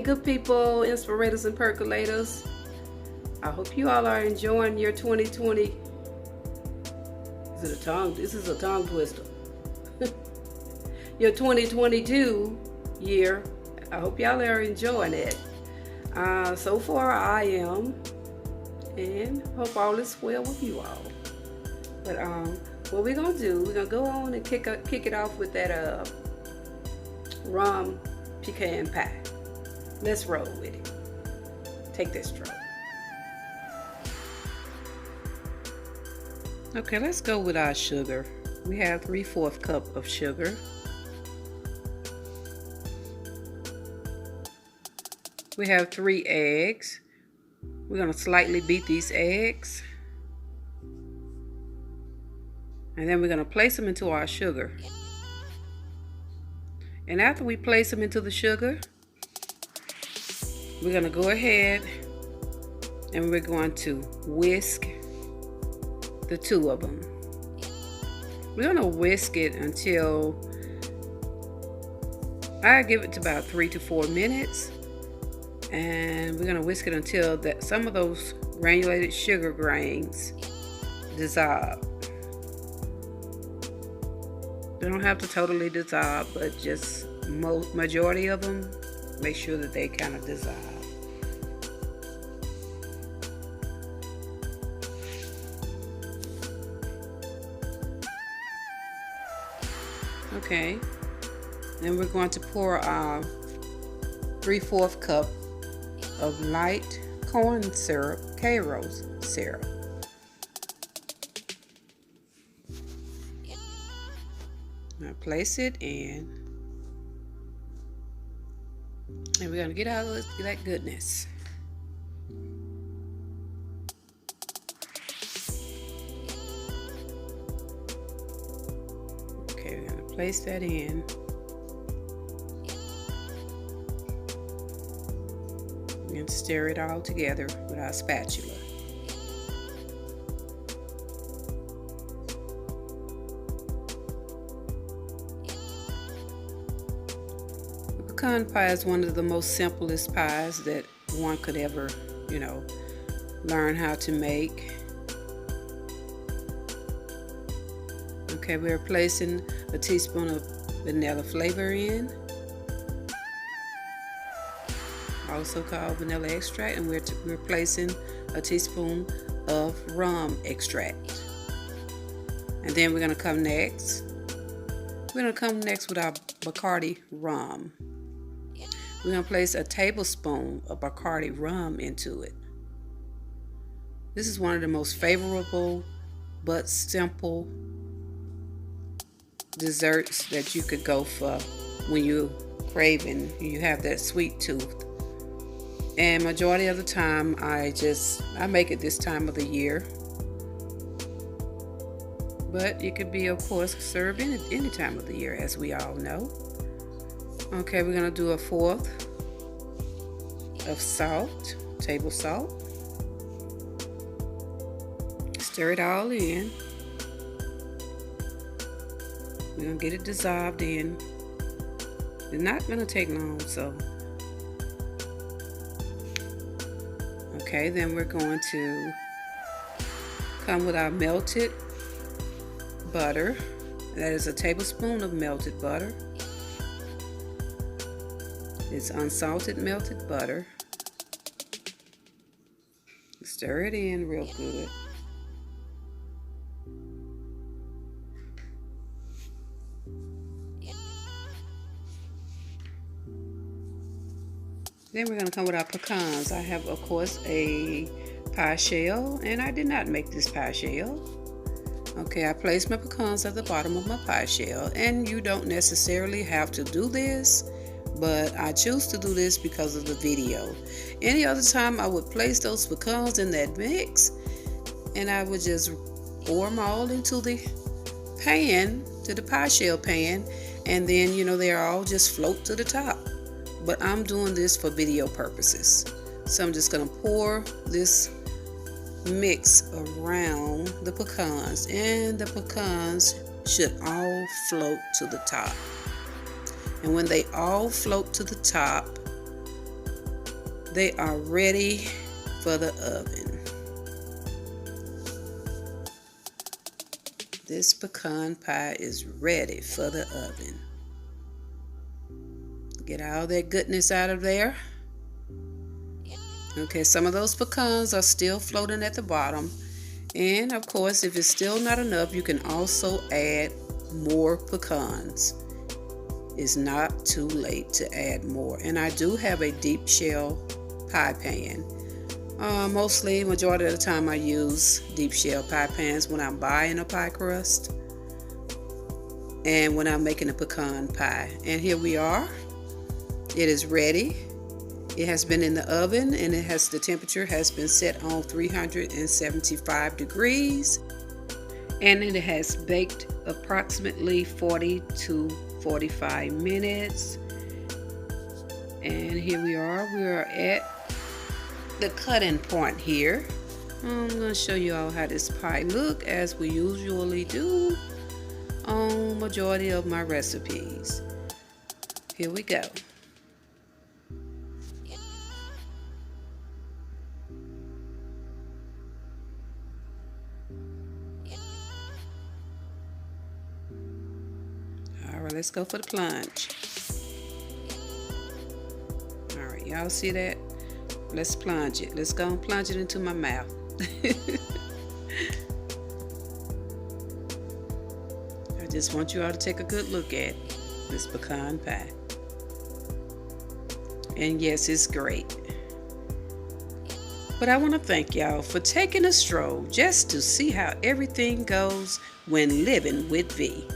Hey good people, inspirators and percolators. I hope you all are enjoying your 2020. Is it a tongue? This is a tongue twister. Your 2022 year. I hope y'all are enjoying it. So far I am, and hope all is well with you all. But what we're gonna do, we're gonna go on and kick it off with that rum pecan pie. Let's roll with it. Take this stroke. Okay, let's go with our sugar. We have 3/4 cup of sugar. We have 3 eggs. We're gonna slightly beat these eggs. And then we're gonna place them into our sugar. And after we place them into the sugar, we're going to go ahead and we're going to whisk the 2 of them. We're going to whisk it until I give it to about 3 to 4 minutes. And we're going to whisk it until some of those granulated sugar grains dissolve. They don't have to totally dissolve, but just majority of them, make sure that they kind of dissolve. Okay, then we're going to pour our 3/4 cup of light corn syrup, Karo syrup. Now place it in, and we're going to get out of that goodness. Okay, we're going to place that in. We're going to stir it all together with our spatula. Pecan pie is one of the most simplest pies that one could ever, learn how to make. Okay, we're placing a teaspoon of vanilla flavor in, also called vanilla extract, and we're placing a teaspoon of rum extract. And then we're going to come next. We're going to come next with our Bacardi rum. We're going to place a tablespoon of Bacardi rum into it. This is one of the most favorable but simple desserts that you could go for when you're craving, you have that sweet tooth. And majority of the time, I make it this time of the year. But it could be, of course, served any time of the year, as we all know. Okay, we're going to do 1/4 of salt, table salt. Stir it all in. We're going to get it dissolved in. It's not going to take long, so. Okay, then we're going to come with our melted butter. That is a tablespoon of melted butter. It's unsalted melted butter. Stir it in real good. Then we're going to come with our pecans. I have, of course, a pie shell, and I did not make this pie shell. Okay, I placed my pecans at the bottom of my pie shell, and you don't necessarily have to do this, but I choose to do this because of the video. Any other time I would place those pecans in that mix, and I would just pour them all into the pan, to the pie shell pan, and then they all just float to the top. But I'm doing this for video purposes, so I'm just going to pour this mix around the pecans, and the pecans should all float to the top. And when they all float to the top, They are ready for the oven. This pecan pie is ready for the oven. Get all that goodness out of there. Okay, some of those pecans are still floating at the bottom. And of course, if it's still not enough, you can also add more pecans. It's not too late to add more. And I do have a deep shell pie pan. Majority of the time I use deep shell pie pans when I'm buying a pie crust and when I'm making a pecan pie. And here we are. It is ready. It has been in the oven and the temperature has been set on 375 degrees. And it has baked approximately 40 to 45 minutes. And here we are. We are at the cutting point here. I'm going to show you all how this pie look, as we usually do on majority of my recipes. Here we go. All right, let's go for the plunge. All right, y'all see that? Let's plunge it. Let's go and plunge it into my mouth. I just want you all to take a good look at this pecan pie. And yes, it's great. But I want to thank y'all for taking a stroll just to see how everything goes when living with V.